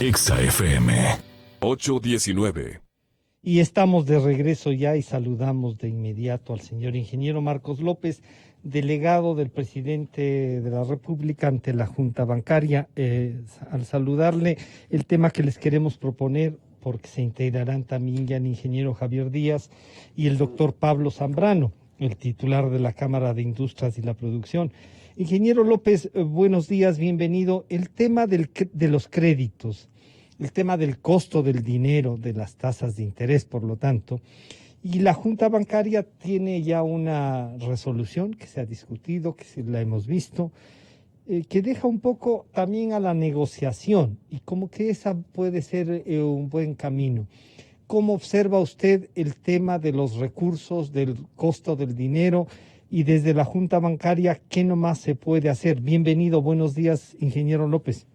Exa FM 819. Y estamos de regreso ya y saludamos de inmediato al señor ingeniero Marcos López, delegado del presidente de la República ante la Junta Bancaria. Al saludarle, el tema que les queremos proponer, porque se integrarán también ya el ingeniero Javier Díaz y el doctor Pablo Zambrano, el titular de la Cámara de Industrias y la Producción. Ingeniero López, buenos días, bienvenido. El tema de los créditos, el tema del costo del dinero, de las tasas de interés, por lo tanto, y la Junta Bancaria tiene ya una resolución que se ha discutido, que la hemos visto, que deja un poco también a la negociación, y como que esa puede ser un buen camino. ¿Cómo observa usted el tema de los recursos, del costo del dinero, y desde la Junta Bancaria, qué nomás se puede hacer? Bienvenido, buenos días, ingeniero López.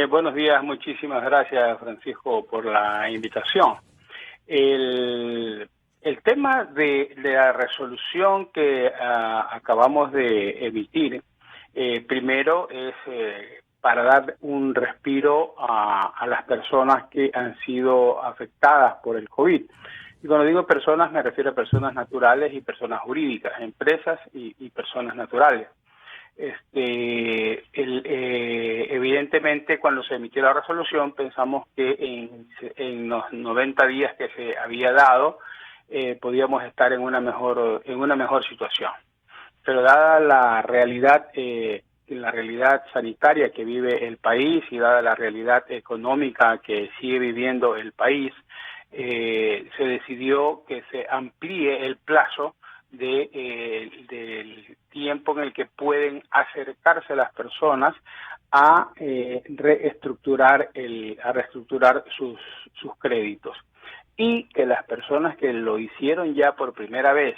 Buenos días, muchísimas gracias, Francisco, por la invitación. El tema de la resolución que acabamos de emitir, primero es para dar un respiro a las personas que han sido afectadas por el COVID. Y cuando digo personas, me refiero a personas naturales y personas jurídicas, empresas y personas naturales. Evidentemente, cuando se emitió la resolución, pensamos que en los 90 días que se había dado, podíamos estar en una mejor situación. Pero dada la realidad sanitaria que vive el país y dada la realidad económica que sigue viviendo el país, se decidió que se amplíe el plazo del tiempo en el que pueden acercarse las personas a reestructurar sus créditos, y que las personas que lo hicieron ya por primera vez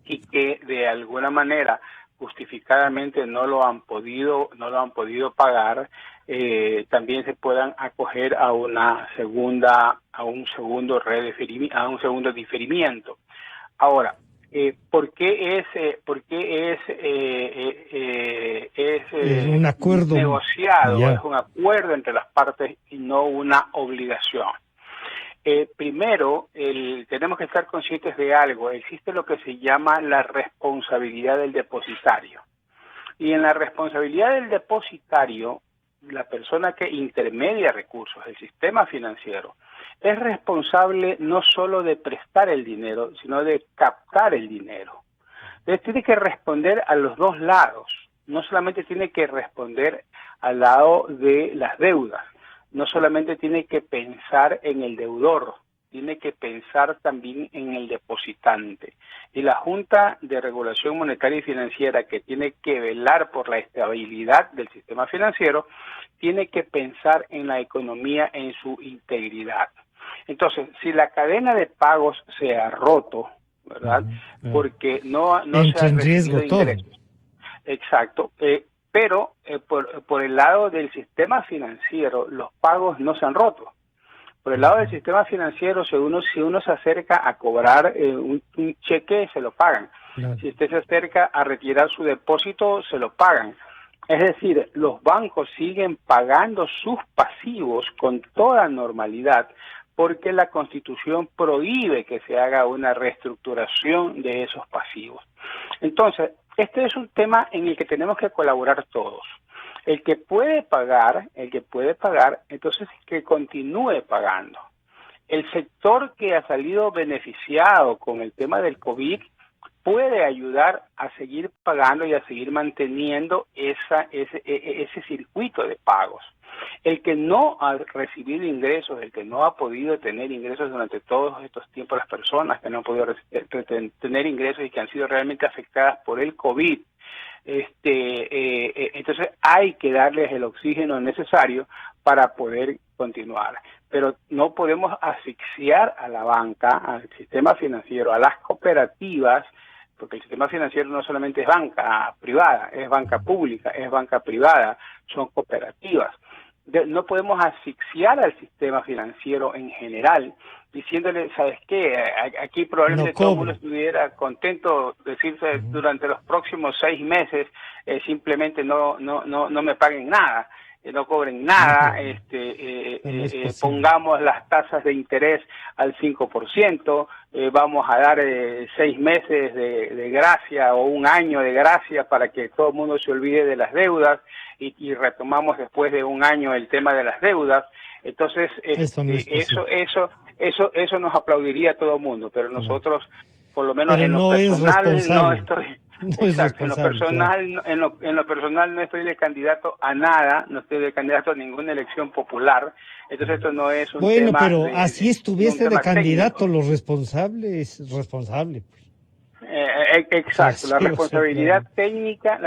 y que de alguna manera justificadamente no lo han podido pagar, también se puedan acoger a un segundo diferimiento. Ahora, ¿por qué es un acuerdo negociado? Ya. Es un acuerdo entre las partes y no una obligación. Primero, tenemos que estar conscientes de algo. Existe lo que se llama la responsabilidad del depositario. Y en la responsabilidad del depositario, la persona que intermedia recursos, el sistema financiero, es responsable no solo de prestar el dinero, sino de captar el dinero. Entonces tiene que responder a los dos lados. No solamente tiene que responder al lado de las deudas, no solamente tiene que pensar en el deudor, tiene que pensar también en el depositante. Y la Junta de Regulación Monetaria y Financiera, que tiene que velar por la estabilidad del sistema financiero, tiene que pensar en la economía en su integridad. Entonces, si la cadena de pagos se ha roto, ¿verdad? Porque no se han recibido ingresos. Exacto. Pero por el lado del sistema financiero, los pagos no se han roto. Por el lado del sistema financiero, si uno se acerca a cobrar un cheque, se lo pagan. Claro. Si usted se acerca a retirar su depósito, se lo pagan. Es decir, los bancos siguen pagando sus pasivos con toda normalidad, porque la Constitución prohíbe que se haga una reestructuración de esos pasivos. Entonces, este es un tema en el que tenemos que colaborar todos. El que puede pagar, entonces que continúe pagando. El sector que ha salido beneficiado con el tema del COVID puede ayudar a seguir pagando y a seguir manteniendo ese circuito de pagos. El que no ha recibido ingresos, el que no ha podido tener ingresos durante todos estos tiempos, las personas que no han podido tener ingresos y que han sido realmente afectadas por el COVID, entonces hay que darles el oxígeno necesario para poder continuar. Pero no podemos asfixiar a la banca, al sistema financiero, a las cooperativas, porque el sistema financiero no solamente es banca privada, es banca pública, es banca privada, son cooperativas. No podemos asfixiar al sistema financiero en general, diciéndole, ¿sabes qué? Aquí probablemente todo el mundo estuviera contento de decirse durante los próximos 6 meses simplemente no me paguen nada. no cobren nada, pongamos las tasas de interés al 5%, vamos a dar 6 meses de gracia o un año de gracia para que todo el mundo se olvide de las deudas y retomamos después de un año el tema de las deudas. Entonces, eso nos aplaudiría a todo el mundo, pero nosotros, por lo menos en lo personal, no estoy... Exacto, en lo personal no estoy de candidato a nada, no estoy de candidato a ninguna elección popular, entonces esto no es un tema... Bueno, pero así estuviese de candidato, técnico. Los responsables, responsable. Exacto, la responsabilidad técnica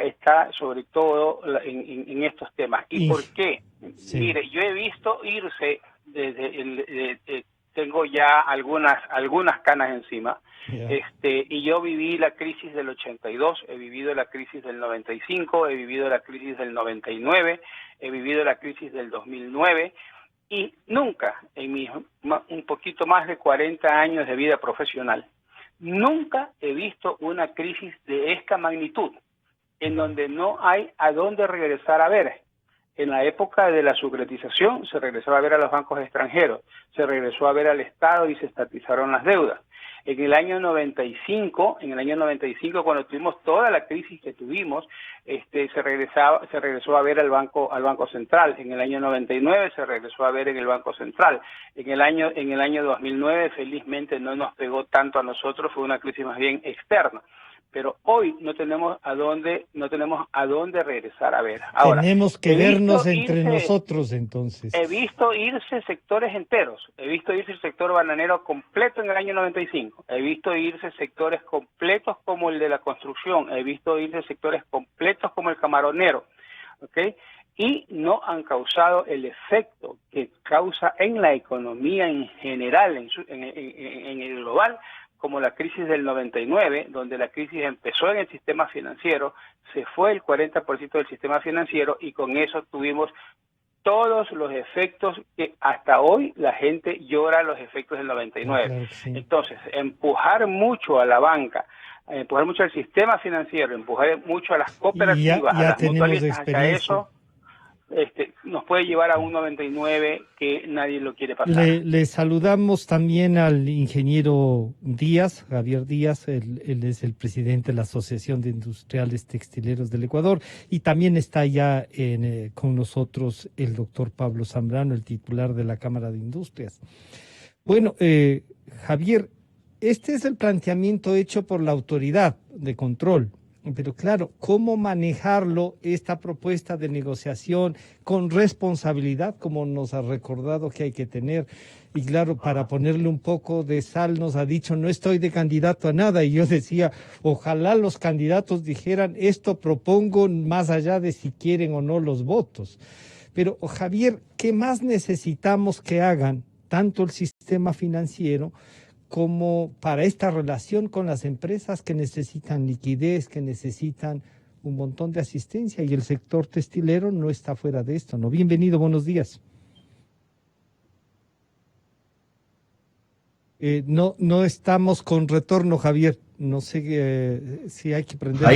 está sobre todo en estos temas. ¿Y por qué? Sí. Mire, yo he visto irse tengo ya algunas canas encima. Y yo viví la crisis del 82, he vivido la crisis del 95, he vivido la crisis del 99, he vivido la crisis del 2009 y nunca en mis un poquito más de 40 años de vida profesional, nunca he visto una crisis de esta magnitud en donde no hay a dónde regresar a ver. En la época de la securitización se regresó a ver a los bancos extranjeros, se regresó a ver al Estado y se estatizaron las deudas. En el año 95, cuando tuvimos toda la crisis que tuvimos, se regresó a ver al Banco Central. En el año 99 se regresó a ver en el Banco Central. En el año 2009 felizmente no nos pegó tanto a nosotros, fue una crisis más bien externa. Pero hoy no tenemos a dónde regresar a ver. Ahora, tenemos que vernos entre nosotros entonces. He visto irse sectores enteros. He visto irse el sector bananero completo en el año 95. He visto irse sectores completos como el de la construcción. He visto irse sectores completos como el camaronero. ¿Okay? Y no han causado el efecto que causa en la economía en general, en el global, como la crisis del 99, donde la crisis empezó en el sistema financiero, se fue el 40% del sistema financiero y con eso tuvimos todos los efectos que hasta hoy la gente llora los efectos del 99. Claro, sí. Entonces, empujar mucho a la banca, empujar mucho al sistema financiero, empujar mucho a las cooperativas, a las mutualistas hacia eso, nos puede llevar a un 99 que nadie lo quiere pasar. Le saludamos también al ingeniero Díaz, Javier Díaz, él es el presidente de la Asociación de Industriales Textileros del Ecuador, y también está ya con nosotros el doctor Pablo Zambrano, el titular de la Cámara de Industrias. Bueno, Javier, este es el planteamiento hecho por la autoridad de control. Pero claro, ¿cómo manejarlo, esta propuesta de negociación con responsabilidad, como nos ha recordado que hay que tener? Y claro, para ponerle un poco de sal, nos ha dicho, no estoy de candidato a nada. Y yo decía, ojalá los candidatos dijeran, esto propongo más allá de si quieren o no los votos. Pero Javier, ¿qué más necesitamos que hagan tanto el sistema financiero como para esta relación con las empresas que necesitan liquidez, que necesitan un montón de asistencia, y el sector textilero no está fuera de esto, ¿no? Bienvenido, buenos días. No estamos con retorno, Javier. No sé si hay que prender.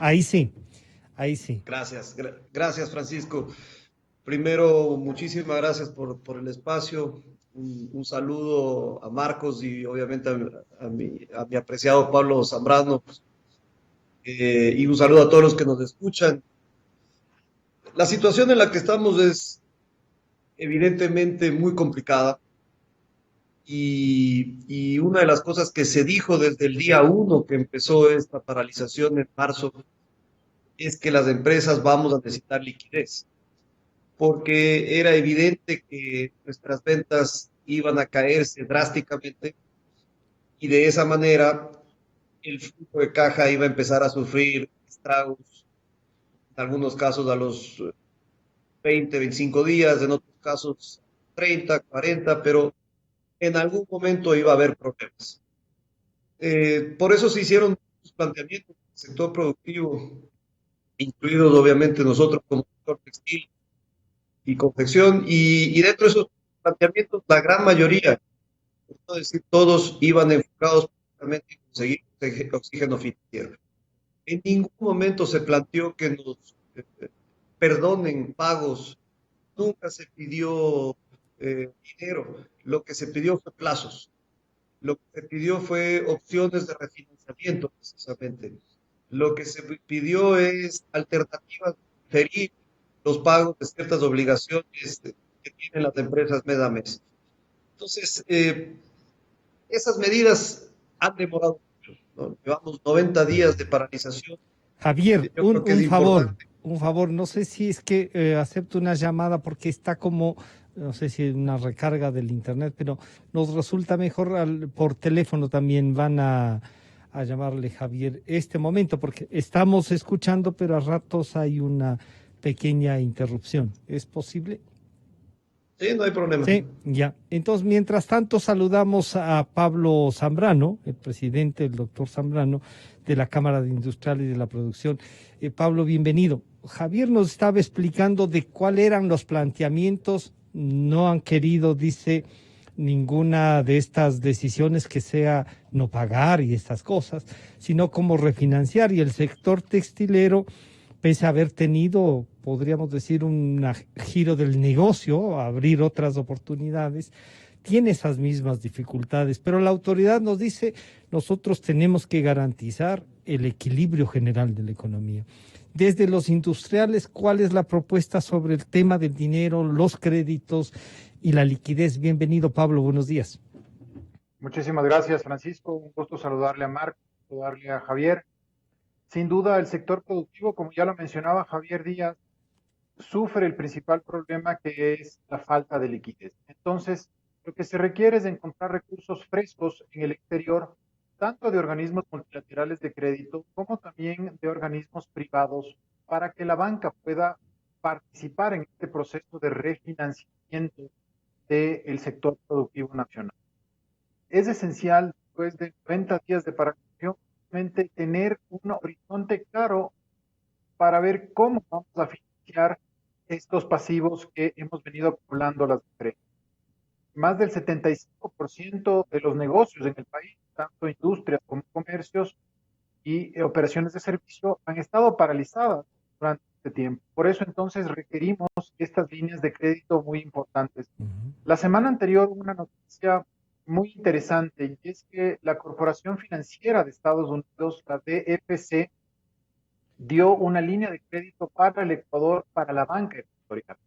Ahí sí. Gracias, Francisco. Primero, muchísimas gracias por el espacio. Un saludo a Marcos y obviamente a mi apreciado Pablo Zambrano, y un saludo a todos los que nos escuchan. La situación en la que estamos es evidentemente muy complicada y una de las cosas que se dijo desde el día 1 que empezó esta paralización en marzo es que las empresas vamos a necesitar liquidez, porque era evidente que nuestras ventas iban a caerse drásticamente y de esa manera el flujo de caja iba a empezar a sufrir estragos, en algunos casos a los 20, 25 días, en otros casos 30, 40, pero en algún momento iba a haber problemas. Por eso se hicieron muchos planteamientos del sector productivo, incluidos obviamente nosotros como sector textil y confección, y dentro de esos planteamientos la gran mayoría, por no decir todos, iban enfocados principalmente en conseguir oxígeno financiero. En ningún momento se planteó que nos perdonen pagos, nunca se pidió dinero, lo que se pidió fue plazos, lo que se pidió fue opciones de refinanciamiento precisamente, lo que se pidió es alternativas de diferir los pagos de ciertas obligaciones que tienen las empresas mes a mes. Entonces, esas medidas han demorado mucho, ¿no? Llevamos 90 días de paralización. Javier, Yo creo que es importante. un favor, no sé si es que acepto una llamada porque está como, no sé si es una recarga del internet, pero nos resulta mejor por teléfono también van a llamarle Javier este momento porque estamos escuchando, pero a ratos hay una pequeña interrupción. ¿Es posible? Sí, no hay problema. Sí, ya. Entonces, mientras tanto, saludamos a Pablo Zambrano, el presidente, el doctor Zambrano, de la Cámara de Industrial y de la Producción. Pablo, bienvenido. Javier nos estaba explicando de cuáles eran los planteamientos. No han querido, dice, ninguna de estas decisiones que sea no pagar y estas cosas, sino cómo refinanciar. Y el sector textilero, pese a haber tenido, podríamos decir, un giro del negocio, abrir otras oportunidades, tiene esas mismas dificultades. Pero la autoridad nos dice, nosotros tenemos que garantizar el equilibrio general de la economía. Desde los industriales, ¿cuál es la propuesta sobre el tema del dinero, los créditos y la liquidez? Bienvenido, Pablo, buenos días. Muchísimas gracias, Francisco. Un gusto saludarle a Marco, saludarle a Javier. Sin duda, el sector productivo, como ya lo mencionaba Javier Díaz, sufre el principal problema que es la falta de liquidez. Entonces, lo que se requiere es encontrar recursos frescos en el exterior, tanto de organismos multilaterales de crédito como también de organismos privados, para que la banca pueda participar en este proceso de refinanciamiento del sector productivo nacional. Es esencial, después de 90 días de paralización, tener un horizonte claro para ver cómo vamos a financiar estos pasivos que hemos venido acumulando las empresas. Más del 75% de los negocios en el país, tanto industrias como comercios y operaciones de servicio, han estado paralizadas durante este tiempo. Por eso entonces requerimos estas líneas de crédito muy importantes. La semana anterior hubo una noticia muy interesante y es que la Corporación Financiera de Estados Unidos, la DFC, dio una línea de crédito para el Ecuador, para la banca ecuatoriana.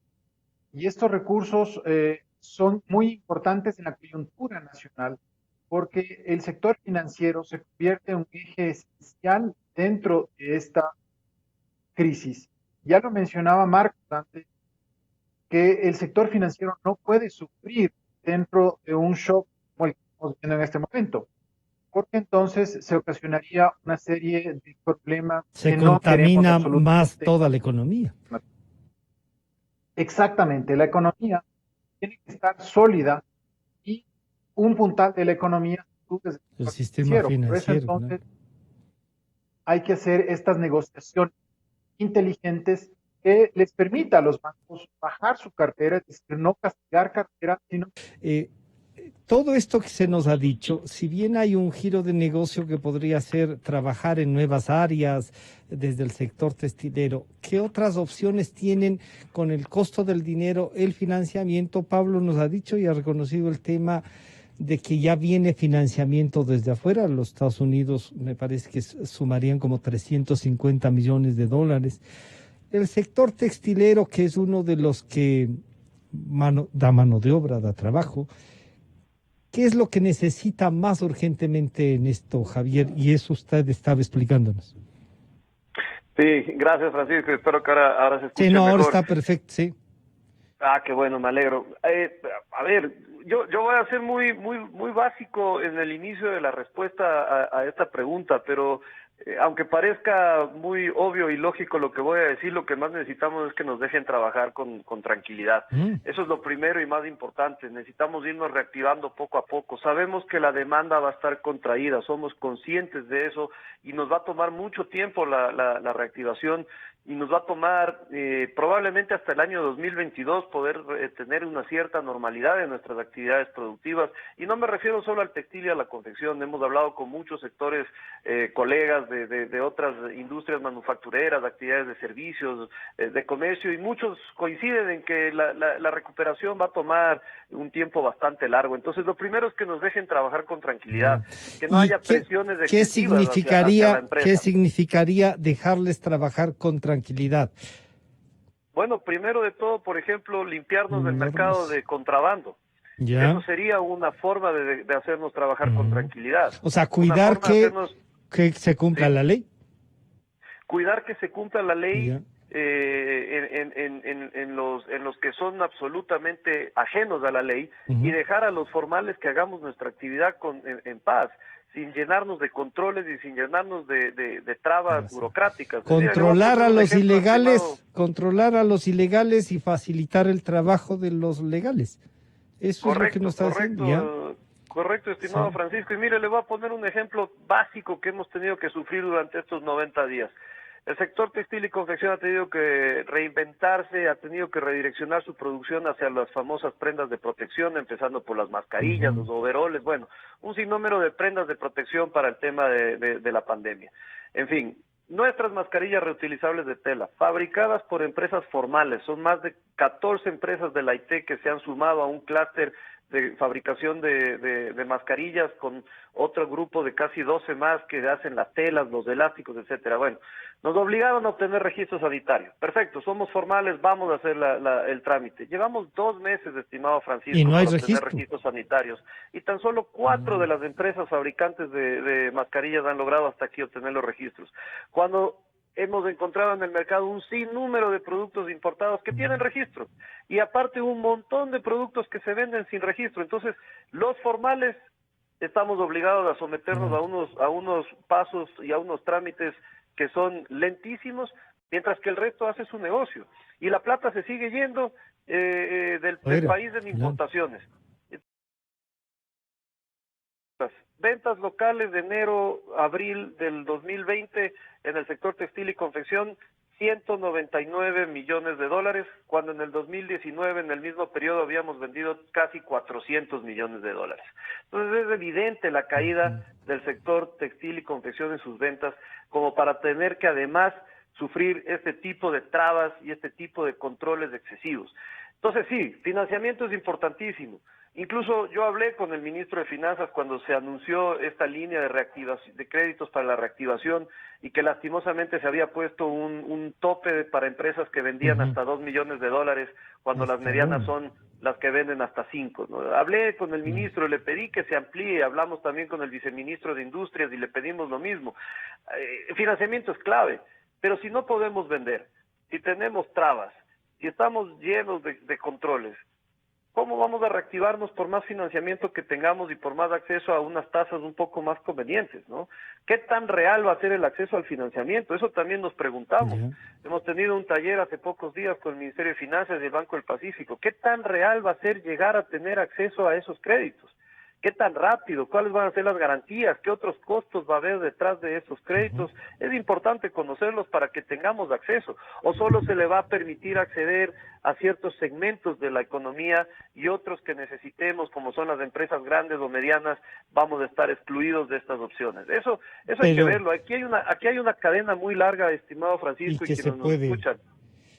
Y estos recursos son muy importantes en la coyuntura nacional porque el sector financiero se convierte en un eje esencial dentro de esta crisis. Ya lo mencionaba Marcos antes, que el sector financiero no puede sufrir dentro de un shock como el que estamos viendo en este momento, porque entonces se ocasionaría una serie de problemas Se que no queremos contamina más absolutamente. toda la economía. Exactamente, la economía tiene que estar sólida y un puntal de la economía es El el sistema financiero. Por eso financiero, ¿no? entonces hay que hacer estas negociaciones inteligentes que les permita a los bancos bajar su cartera, es decir, no castigar cartera, sino Eh, todo esto que se nos ha dicho, si bien hay un giro de negocio que podría ser trabajar en nuevas áreas desde el sector textilero, ¿qué otras opciones tienen con el costo del dinero, el financiamiento? Pablo nos ha dicho y ha reconocido el tema de que ya viene financiamiento desde afuera. Los Estados Unidos me parece que sumarían como 350 millones de dólares. El sector textilero, que es uno de los que da mano de obra, da trabajo. ¿Qué es lo que necesita más urgentemente en esto, Javier? Y eso usted estaba explicándonos. Sí, gracias, Francisco. Espero que ahora se escuche Sí, no, mejor. ahora está perfecto, sí. Ah, qué bueno, me alegro. A ver, yo voy a ser muy básico en el inicio de la respuesta a esta pregunta, pero aunque parezca muy obvio y lógico lo que voy a decir, lo que más necesitamos es que nos dejen trabajar con tranquilidad. Eso es lo primero y más importante. Necesitamos irnos reactivando poco a poco. Sabemos que la demanda va a estar contraída, somos conscientes de eso y nos va a tomar mucho tiempo la reactivación. y nos va a tomar probablemente hasta el año 2022 poder tener una cierta normalidad en nuestras actividades productivas, y no me refiero solo al textil y a la confección. Hemos hablado con muchos sectores, colegas de otras industrias manufactureras, de actividades de servicios, de comercio, y muchos coinciden en que la recuperación va a tomar un tiempo bastante largo. Entonces, lo primero es que nos dejen trabajar con tranquilidad, que no haya presiones excesivas hacia la empresa. ¿Qué significaría dejarles trabajar con tranquilidad? Bueno, primero de todo, por ejemplo, limpiarnos del Normas. mercado de contrabando. Ya. Eso sería una forma de hacernos trabajar con tranquilidad. O sea, cuidar que se cumpla sí, la ley. cuidar que se cumpla la ley. Ya. En los que son absolutamente ajenos a la ley, y dejar a los formales que hagamos nuestra actividad en paz, sin llenarnos de controles y sin llenarnos de trabas burocráticas. Controlar a los ilegales y facilitar el trabajo de los legales. Eso correcto, es lo que nos está diciendo. Correcto, estimado Sí. Francisco. Y mire, le voy a poner un ejemplo básico que hemos tenido que sufrir durante estos 90 días. El sector textil y confección ha tenido que reinventarse, ha tenido que redireccionar su producción hacia las famosas prendas de protección, empezando por las mascarillas, los overoles, bueno, un sinnúmero de prendas de protección para el tema de la pandemia. En fin, nuestras mascarillas reutilizables de tela, fabricadas por empresas formales, son más de 14 empresas de la IT que se han sumado a un clúster de fabricación de mascarillas, con otro grupo de casi 12 más que hacen las telas, los elásticos, etcétera. Bueno, nos obligaron a obtener registro sanitario. Perfecto, somos formales, vamos a hacer el trámite. Llevamos 2 meses, estimado Francisco, ¿Y no hay para obtener registro? registros sanitarios, y tan solo 4 de las empresas fabricantes de mascarillas han logrado hasta aquí obtener los registros. Cuando hemos encontrado en el mercado un sinnúmero de productos importados que tienen registro, y aparte un montón de productos que se venden sin registro. Entonces, los formales estamos obligados a someternos a unos pasos y a unos trámites que son lentísimos, mientras que el resto hace su negocio, y la plata se sigue yendo del país en importaciones. Ventas locales de enero a abril del 2020 en el sector textil y confección, $199 millones, cuando en el 2019, en el mismo periodo, habíamos vendido casi $400 millones. Entonces es evidente la caída del sector textil y confección en sus ventas, como para tener que además sufrir este tipo de trabas y este tipo de controles excesivos. Entonces sí, financiamiento es importantísimo. Incluso yo hablé con el ministro de Finanzas cuando se anunció esta línea de reactivación, de créditos para la reactivación, y que lastimosamente se había puesto un tope para empresas que vendían hasta $2 millones, cuando las medianas son las que venden hasta 5, ¿no? Hablé con el ministro, le pedí que se amplíe, hablamos también con el viceministro de Industrias y le pedimos lo mismo. Financiamiento es clave, pero si no podemos vender, si tenemos trabas, si estamos llenos de controles, ¿cómo vamos a reactivarnos por más financiamiento que tengamos y por más acceso a unas tasas un poco más convenientes, ¿no? ¿Qué tan real va a ser el acceso al financiamiento? Eso también nos preguntamos. Hemos tenido un taller hace pocos días con el Ministerio de Finanzas y el Banco del Pacífico. ¿Qué tan real va a ser llegar a tener acceso a esos créditos? ¿Qué tan rápido? ¿Cuáles van a ser las garantías? ¿Qué otros costos va a haber detrás de esos créditos? Es importante conocerlos para que tengamos acceso. ¿O solo se le va a permitir acceder a ciertos segmentos de la economía y otros que necesitemos, como son las empresas grandes o medianas, vamos a estar excluidos de estas opciones? Eso hay que verlo. Aquí hay una cadena muy larga, estimado Francisco, y quienes nos escuchan.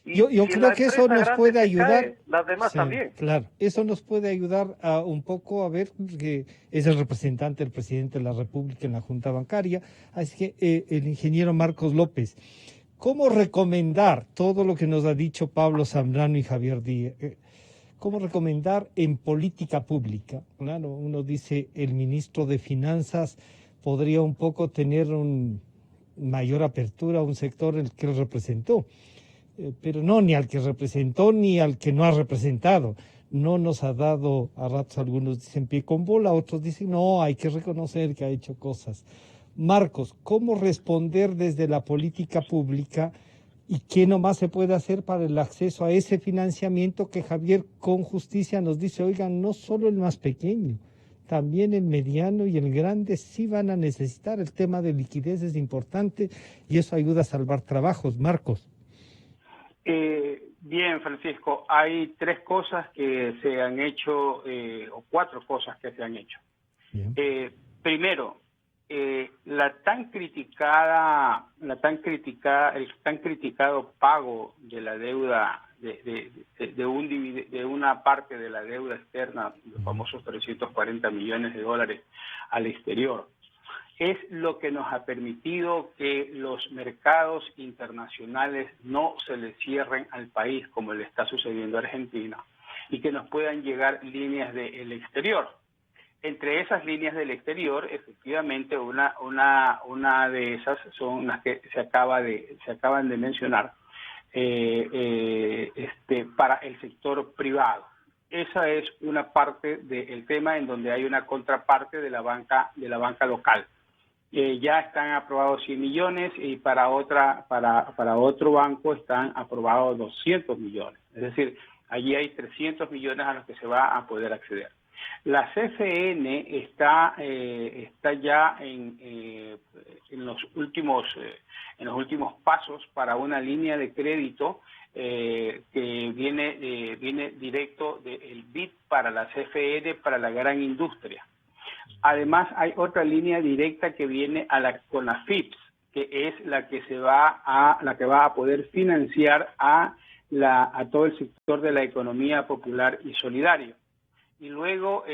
Yo creo que eso nos puede ayudar. Cae, las demás también. Claro, eso nos puede ayudar a un poco a ver, que es el representante del presidente de la República en la Junta Bancaria. Así que el ingeniero Marcos López, ¿cómo recomendar todo lo que nos ha dicho Pablo Zambrano y Javier Díaz? ¿Cómo recomendar en política pública? Claro, uno dice, el ministro de Finanzas podría un poco tener una mayor apertura a un sector el que él representó. Pero no, ni al que representó ni al que no ha representado. No nos ha dado, a ratos algunos dicen pie con bola, otros dicen no, hay que reconocer que ha hecho cosas. Marcos, ¿cómo responder desde la política pública y qué nomás se puede hacer para el acceso a ese financiamiento que Javier con justicia nos dice, oigan, no solo el más pequeño, también el mediano y el grande sí van a necesitar? El tema de liquidez es importante y eso ayuda a salvar trabajos. Marcos. Bien, Francisco, hay tres cosas que se han hecho, o cuatro cosas que se han hecho. Bien. Primero, el tan criticado pago de la deuda, de una parte de la deuda externa, los famosos 340 millones de dólares al exterior, es lo que nos ha permitido que los mercados internacionales no se le cierren al país, como le está sucediendo a Argentina, y que nos puedan llegar líneas del exterior. Entre esas líneas del exterior, efectivamente, una de esas son las que se acaban de mencionar, para el sector privado. Esa es una parte del tema en donde hay una contraparte de la banca local. Ya están aprobados 100 millones y para otro banco están aprobados 200 millones. Es decir, allí hay 300 millones a los que se va a poder acceder. La CFN está ya en los últimos pasos para una línea de crédito que viene directo del BID para la CFN, para la gran industria. Además, hay otra línea directa que viene con la FIPS, que es la que va a poder financiar a todo el sector de la economía popular y solidario. Y luego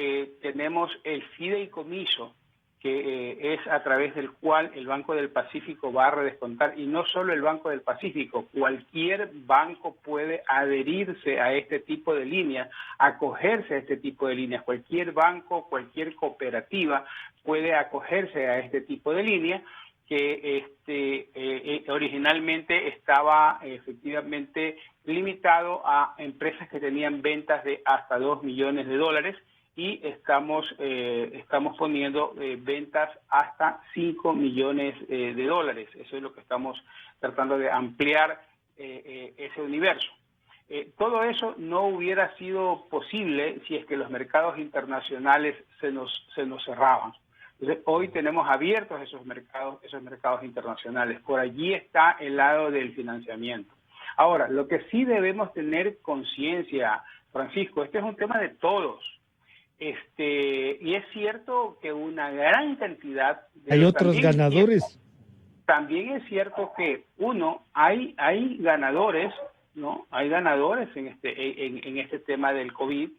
tenemos el fideicomiso, que es a través del cual el Banco del Pacífico va a redescontar, y no solo el Banco del Pacífico, cualquier banco puede adherirse a este tipo de líneas, acogerse a este tipo de líneas, cualquier banco, cualquier cooperativa puede acogerse a este tipo de líneas, que originalmente estaba efectivamente limitado a empresas que tenían ventas de hasta 2 millones de dólares, y estamos poniendo ventas hasta 5 millones de dólares. Eso es lo que estamos tratando de ampliar, ese universo. Todo eso no hubiera sido posible si es que los mercados internacionales se nos cerraban. Entonces, hoy tenemos abiertos esos mercados internacionales. Por allí está el lado del financiamiento. Ahora, lo que sí debemos tener conciencia, Francisco, este es un tema de todos. Y es cierto que una gran cantidad de... Hay otros ganadores. También es cierto que hay ganadores, ¿no? Hay ganadores en este tema del COVID,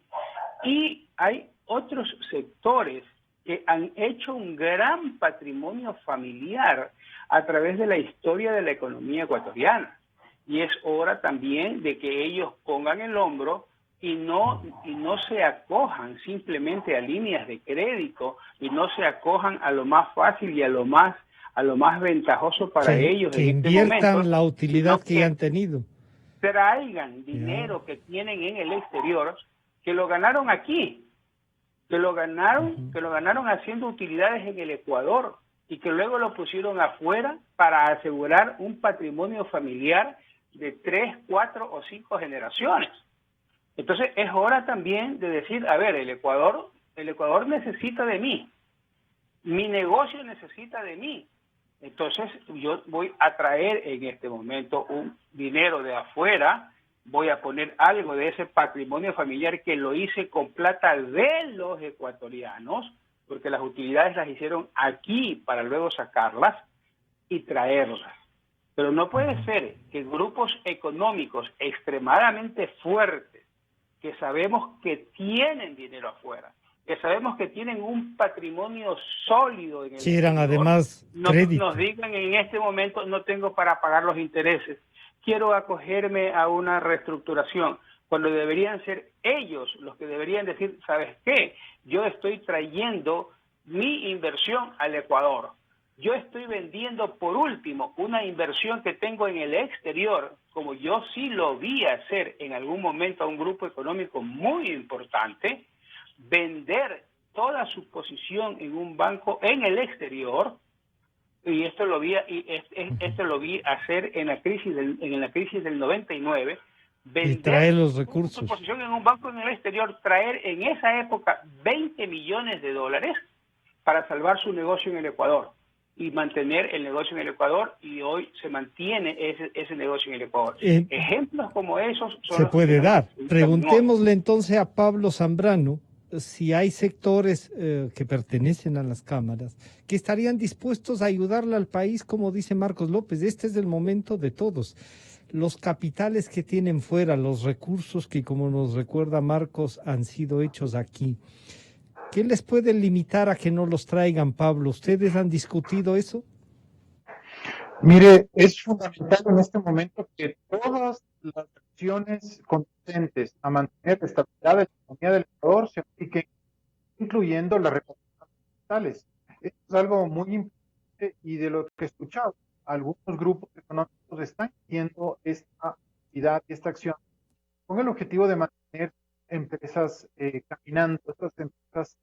y hay otros sectores que han hecho un gran patrimonio familiar a través de la historia de la economía ecuatoriana. Y es hora también de que ellos pongan el hombro y no se acojan simplemente a líneas de crédito, y no se acojan a lo más fácil y a lo más ventajoso para ellos que en inviertan este momento, la utilidad que han tenido. Traigan dinero que tienen en el exterior, que lo ganaron aquí, que lo ganaron haciendo utilidades en el Ecuador, y que luego lo pusieron afuera para asegurar un patrimonio familiar de 3, 4 o 5 generaciones. Entonces es hora también de decir, a ver, el Ecuador necesita de mí, mi negocio necesita de mí. Entonces yo voy a traer en este momento un dinero de afuera, voy a poner algo de ese patrimonio familiar que lo hice con plata de los ecuatorianos, porque las utilidades las hicieron aquí para luego sacarlas y traerlas. Pero no puede ser que grupos económicos extremadamente fuertes, que sabemos que tienen dinero afuera, que sabemos que tienen un patrimonio sólido en el Quieran exterior, además crédito, nos digan en este momento no tengo para pagar los intereses, quiero acogerme a una reestructuración, cuando deberían ser ellos los que deberían decir, ¿sabes qué? Yo estoy trayendo mi inversión al Ecuador. Yo estoy vendiendo, por último, una inversión que tengo en el exterior, como yo sí lo vi hacer en algún momento a un grupo económico muy importante, vender toda su posición en un banco en el exterior, y esto lo vi hacer en la crisis del 99, vender y traer los recursos. su posición en un banco en el exterior, traer en esa época 20 millones de dólares para salvar su negocio en el Ecuador. y mantener el negocio en el Ecuador, y hoy se mantiene ese negocio en el Ecuador. Ejemplos como esos son se los puede que dar. hoy. Preguntémosle entonces a Pablo Zambrano si hay sectores que pertenecen a las cámaras que estarían dispuestos a ayudarle al país, como dice Marcos López. Este es el momento de todos. Los capitales que tienen fuera, los recursos que, como nos recuerda Marcos, han sido hechos aquí. ¿Qué les puede limitar a que no los traigan, Pablo? ¿Ustedes han discutido eso? Mire, es fundamental en este momento que todas las acciones consistentes a mantener la estabilidad de la economía del Ecuador se apliquen, incluyendo las recomendaciones ambientales. Esto es algo muy importante y de lo que he escuchado, algunos grupos económicos están haciendo esta actividad y esta acción con el objetivo de mantener empresas caminando, estas empresas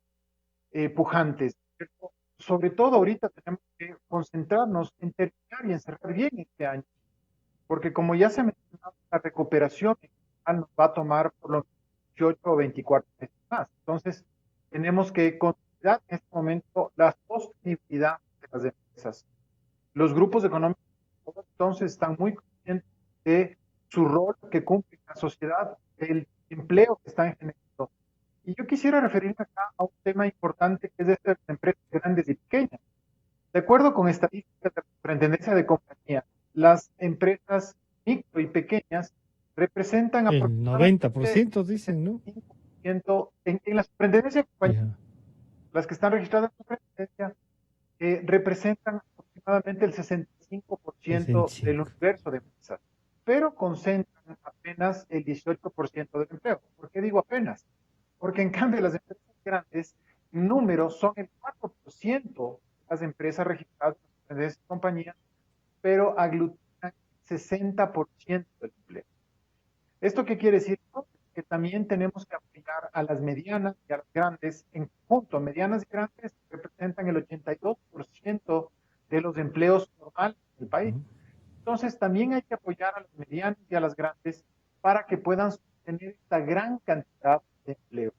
pujantes, ¿cierto? Sobre todo ahorita tenemos que concentrarnos en terminar y en cerrar bien este año, porque como ya se mencionó, la recuperación nos va a tomar por lo menos 18 o 24 meses más. Entonces, tenemos que considerar en este momento la sostenibilidad de las empresas. Los grupos económicos entonces están muy conscientes de su rol que cumple en la sociedad, del empleo que están generando. Y yo quisiera referirme acá a un tema importante que es de las empresas grandes y pequeñas. De acuerdo con estadísticas de la Superintendencia de Compañía, las empresas micro y pequeñas representan El aproximadamente 90% dicen, ¿no? 5% en la Superintendencia de Compañía. Las que están registradas en la Superintendencia representan aproximadamente el 65% del universo de empresas, pero concentran apenas el 18% del empleo. ¿Por qué digo apenas? Porque en cambio las empresas grandes, números son el 4% de las empresas registradas en esa compañía, pero aglutinan 60% del empleo. ¿Esto qué quiere decir? Que también tenemos que aplicar a las medianas y a las grandes en conjunto. Medianas y grandes representan el 82% de los empleos normales del país. Entonces también hay que apoyar a las medianas y a las grandes para que puedan sostener esta gran cantidad de empleo.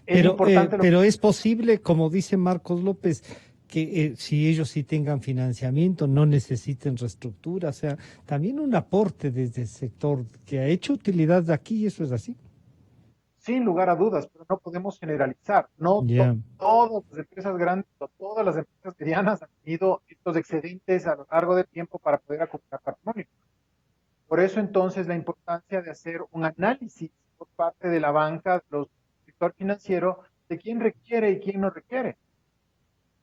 Pero es posible, como dice Marcos López, que si ellos sí tengan financiamiento, no necesiten reestructura, o sea, también un aporte desde el sector que ha hecho utilidad de aquí, eso es así. Sin lugar a dudas, pero no podemos generalizar. No todas las empresas grandes o todas las empresas medianas han tenido estos excedentes a lo largo del tiempo para poder acumular patrimonio. Por eso entonces la importancia de hacer un análisis por parte de la banca, del sector financiero, de quién requiere y quién no requiere.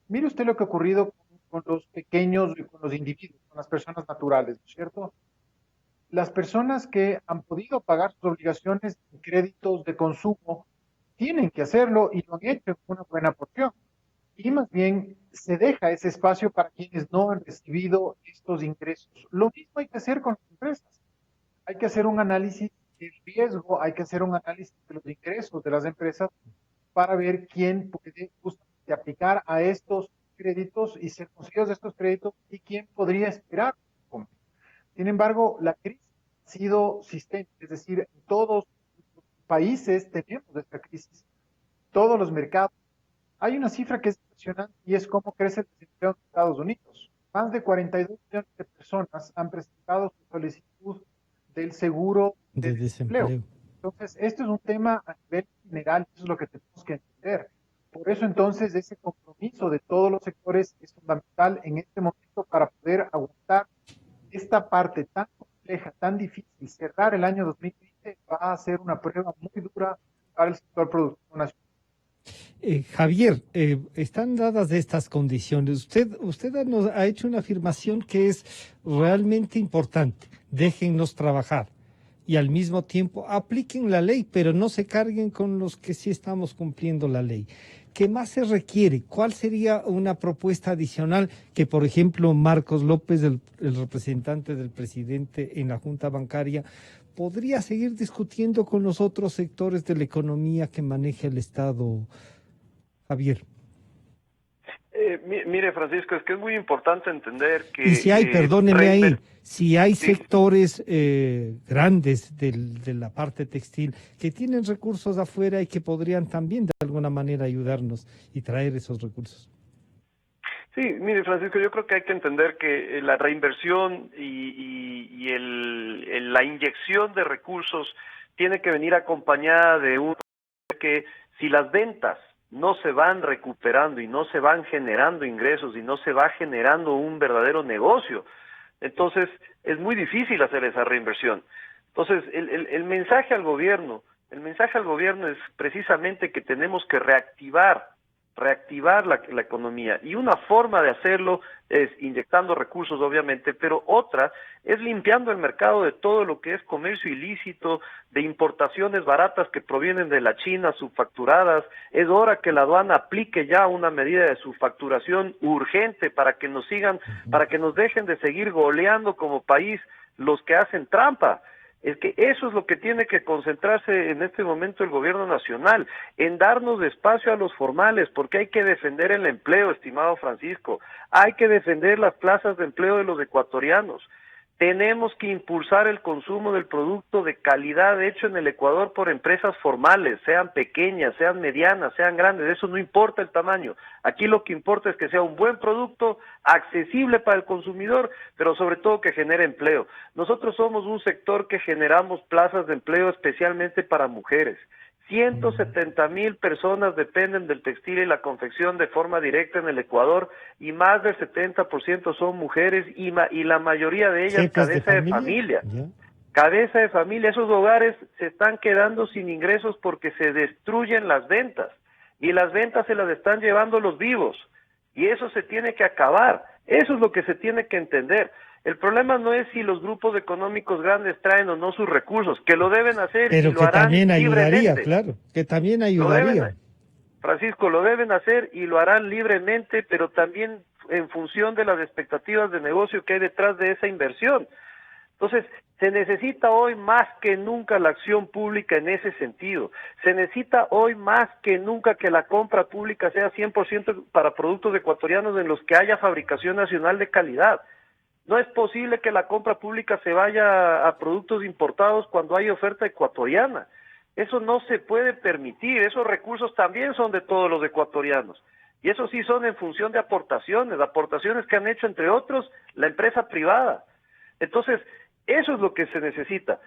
Mire usted lo que ha ocurrido con los pequeños y con los individuos, con las personas naturales, ¿no es cierto? Las personas que han podido pagar sus obligaciones en créditos de consumo tienen que hacerlo y lo han hecho con una buena porción. Y más bien se deja ese espacio para quienes no han recibido estos ingresos. Lo mismo hay que hacer con las empresas. Hay que hacer un análisis de riesgo, hay que hacer un análisis de los ingresos de las empresas para ver quién puede justamente aplicar a estos créditos y ser conseguidos de estos créditos y quién podría esperar. Sin embargo, la crisis ha sido sistémica, es decir, en todos los países tenemos esta crisis, todos los mercados. Hay una cifra que es impresionante y es cómo crece el desempleo en Estados Unidos. Más de 42 millones de personas han presentado su solicitud del seguro de desempleo. Entonces, esto es un tema a nivel general, eso es lo que tenemos que entender. Por eso entonces ese compromiso de todos los sectores es fundamental en este momento para poder aguantar esta parte tan compleja, tan difícil. Cerrar el año 2020 va a ser una prueba muy dura para el sector productivo nacional. Javier, están dadas estas condiciones. Usted nos ha hecho una afirmación que es realmente importante. Déjennos trabajar y al mismo tiempo apliquen la ley, pero no se carguen con los que sí estamos cumpliendo la ley. ¿Qué más se requiere? ¿Cuál sería una propuesta adicional que, por ejemplo, Marcos López, el representante del presidente en la Junta Bancaria, podría seguir discutiendo con los otros sectores de la economía que maneja el Estado, Javier? Mire, Francisco, es que es muy importante entender que... Y si hay, perdóneme ahí, si hay sectores grandes de la parte textil que tienen recursos afuera y que podrían también de alguna manera ayudarnos y traer esos recursos. Sí, mire, Francisco, yo creo que hay que entender que la reinversión la inyección de recursos tiene que venir acompañada de que si las ventas no se van recuperando y no se van generando ingresos y no se va generando un verdadero negocio, entonces es muy difícil hacer esa reinversión. Entonces, el mensaje al gobierno es precisamente que tenemos que reactivar la economía, y una forma de hacerlo es inyectando recursos, obviamente, pero otra es limpiando el mercado de todo lo que es comercio ilícito, de importaciones baratas que provienen de la China, subfacturadas. Es hora que la aduana aplique ya una medida de subfacturación urgente para que nos para que nos dejen de seguir goleando como país los que hacen trampa. Es que eso es lo que tiene que concentrarse en este momento el gobierno nacional, en darnos espacio a los formales, porque hay que defender el empleo, estimado Francisco, hay que defender las plazas de empleo de los ecuatorianos. Tenemos que impulsar el consumo del producto de calidad hecho en el Ecuador por empresas formales, sean pequeñas, sean medianas, sean grandes, eso no importa el tamaño. Aquí lo que importa es que sea un buen producto, accesible para el consumidor, pero sobre todo que genere empleo. Nosotros somos un sector que generamos plazas de empleo especialmente para mujeres. 170,000 personas dependen del textil y la confección de forma directa en el Ecuador, y más del 70% son mujeres, y la mayoría de ellas cabeza de familia. Cabeza de familia. Esos hogares se están quedando sin ingresos porque se destruyen las ventas, y las ventas se las están llevando los vivos, y eso se tiene que acabar. Eso es lo que se tiene que entender. El problema no es si los grupos económicos grandes traen o no sus recursos, que lo deben hacer, Pero y lo que harán también ayudaría, libremente. claro, que también ayudaría. Francisco, lo deben hacer y lo harán libremente, pero también en función de las expectativas de negocio que hay detrás de esa inversión. Entonces, se necesita hoy más que nunca la acción pública en ese sentido. Se necesita hoy más que nunca que la compra pública sea 100% para productos ecuatorianos en los que haya fabricación nacional de calidad. No es posible que la compra pública se vaya a productos importados cuando hay oferta ecuatoriana. Eso no se puede permitir. Esos recursos también son de todos los ecuatorianos. Y eso sí son en función de aportaciones que han hecho, entre otros, la empresa privada. Entonces, eso es lo que se necesita.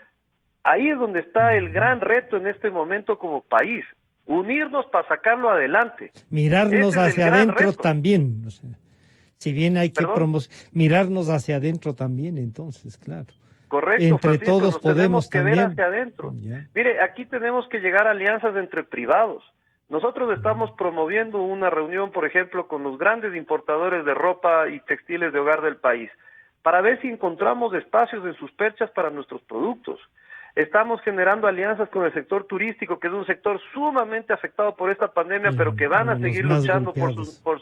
Ahí es donde está el gran reto en este momento como país. Unirnos para sacarlo adelante. Mirarnos hacia adentro también. O sea, si bien hay que mirarnos hacia adentro también, entonces, claro. Correcto, entre Francisco, todos podemos que también ver hacia adentro. Ya. Mire, aquí tenemos que llegar a alianzas entre privados. Nosotros estamos promoviendo una reunión, por ejemplo, con los grandes importadores de ropa y textiles de hogar del país, para ver si encontramos espacios en sus perchas para nuestros productos. Estamos generando alianzas con el sector turístico, que es un sector sumamente afectado por esta pandemia, pero que van a seguir luchando por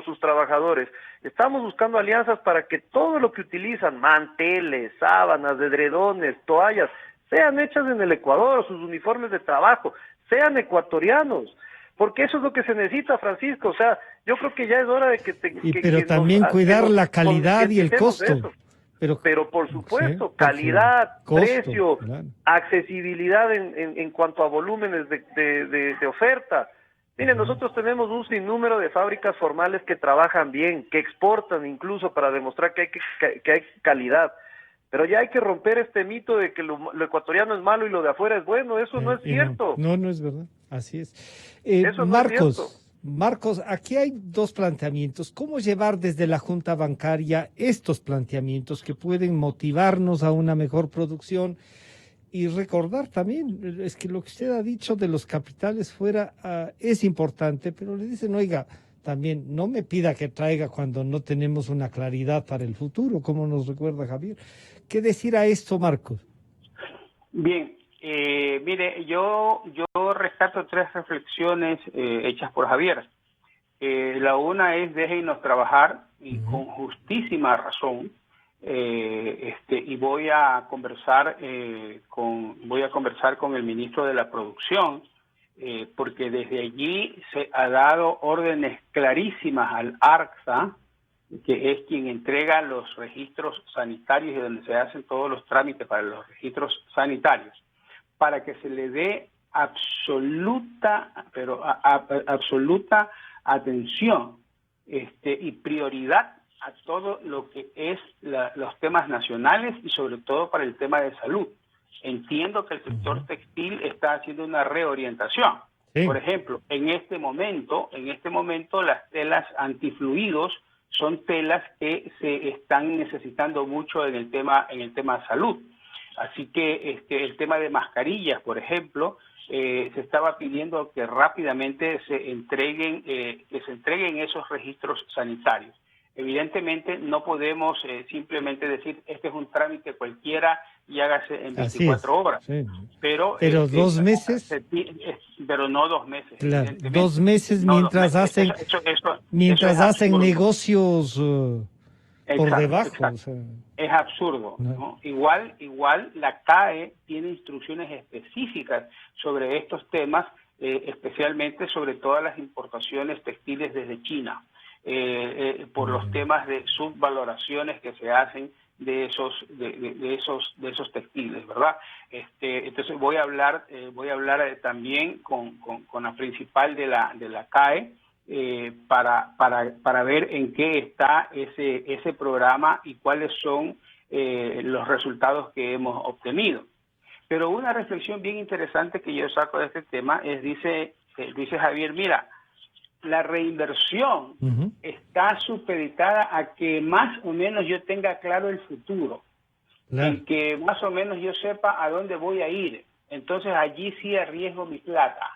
sus trabajadores. Estamos buscando alianzas para que todo lo que utilizan, manteles, sábanas, edredones, toallas, sean hechas en el Ecuador, sus uniformes de trabajo, sean ecuatorianos. Porque eso es lo que se necesita, Francisco. O sea, yo creo que ya es hora de pero también cuidar la calidad y el costo. Pero por supuesto, calidad, costo, precio, claro, accesibilidad en cuanto a volúmenes de oferta. Miren, nosotros tenemos un sinnúmero de fábricas formales que trabajan bien, que exportan incluso para demostrar que hay calidad. Pero ya hay que romper este mito de que lo ecuatoriano es malo y lo de afuera es bueno. Eso no es cierto. No es verdad. Así es. Eso Marcos, no es cierto. Marcos, aquí hay dos planteamientos. ¿Cómo llevar desde la Junta Bancaria estos planteamientos que pueden motivarnos a una mejor producción? Y recordar también, es que lo que usted ha dicho de los capitales fuera es importante, pero le dicen, oiga, también no me pida que traiga cuando no tenemos una claridad para el futuro, como nos recuerda Javier. ¿Qué decir a esto, Marcos? Bien. Mire, yo rescato tres reflexiones hechas por Javier. La una es déjennos trabajar y con justísima razón. Y voy a conversar con el ministro de la Producción, porque desde allí se ha dado órdenes clarísimas al ARCSA, que es quien entrega los registros sanitarios y donde se hacen todos los trámites para los registros sanitarios, para que se le dé absoluta atención y prioridad a todo lo que es los temas nacionales y sobre todo para el tema de salud. Entiendo que el sector textil está haciendo una reorientación. Sí. Por ejemplo, en este momento las telas antifluidos son telas que se están necesitando mucho en el tema salud. Así que el tema de mascarillas, por ejemplo, se estaba pidiendo que rápidamente se entreguen esos registros sanitarios. Evidentemente no podemos simplemente decir este es un trámite cualquiera y hágase en 24 horas. Sí. Pero 2 meses. Pero no 2 meses. Claro, 2 meses mientras hacen negocios por debajo. Exacto. O sea, es absurdo, ¿no? Igual la CAE tiene instrucciones específicas sobre estos temas, especialmente sobre todas las importaciones textiles desde China, por los temas de subvaloraciones que se hacen de esos textiles, ¿verdad? Entonces voy a hablar también con la principal de la CAE para ver en qué está ese programa y cuáles son los resultados que hemos obtenido. Pero una reflexión bien interesante que yo saco de este tema es, dice Javier, mira, la reinversión está supeditada a que más o menos yo tenga claro el futuro, y que más o menos yo sepa a dónde voy a ir. Entonces allí sí arriesgo mi plata.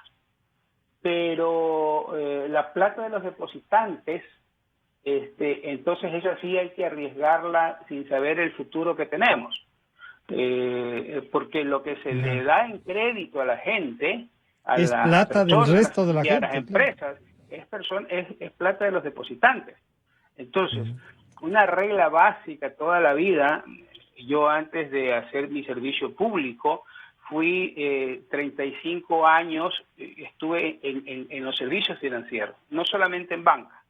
Pero la plata de los depositantes, entonces esa sí hay que arriesgarla sin saber el futuro que tenemos. Porque lo que se le da en crédito a la gente, a es las plata del personas resto de la y gente, a las empresas, es plata de los depositantes. Entonces, una regla básica toda la vida, yo antes de hacer mi servicio público, fui 35 años, estuve en los servicios financieros, no solamente en banca,